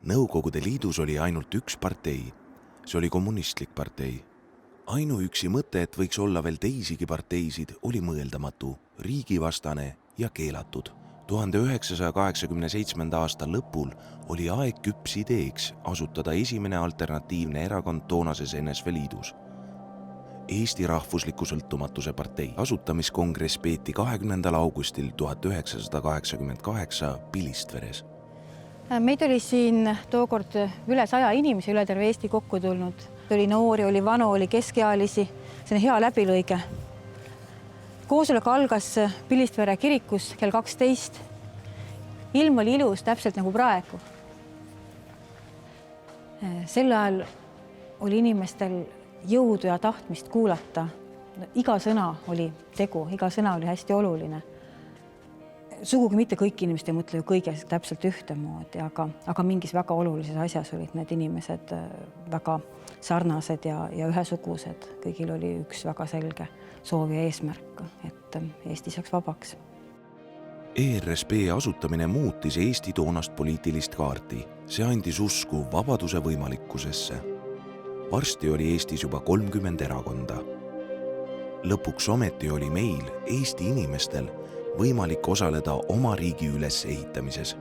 Nõukogude Liidus oli ainult üks partei. See oli kommunistlik partei. Ainuüksi mõte, et võiks olla veel teisigi parteisid, oli mõeldamatu, riigivastane ja keelatud. 1987. aasta lõpul oli aeg küps ideeks asutada esimene alternatiivne erakond toonases NSV Liidus. Eesti Rahvusliku Sõltumatuse partei asutamiskongress peeti 20. augustil 1988 Pilistveres. Meid oli siin tookord üle 100 inimesi üle terve Eesti kokku tulnud. Oli noori, oli vanu, oli keskealisi. See on hea läbilõige. Koosolek algas Pilistvere kirikus kell 12. Ilm oli ilus, täpselt nagu praegu. Sel ajal oli inimestel jõudu ja tahtmist kuulata. Iga sõna oli tegu, iga sõna oli hästi oluline. Sugugi mitte kõik inimesed ei mõtle ju kõiges täpselt ühtemoodi, aga mingis väga olulises asjas olid need inimesed väga sarnased ja ühesugused. Kõigil oli üks väga selge soov ja eesmärk, et Eesti saaks vabaks. ERSP asutamine muutis Eesti toonast poliitilist kaarti. See andis usku vabaduse võimalikkusesse. Varsti oli Eestis juba 30 erakonda. Lõpuks ometi oli meil, Eesti inimestel, võimalik osaleda oma riigi ülesehitamises.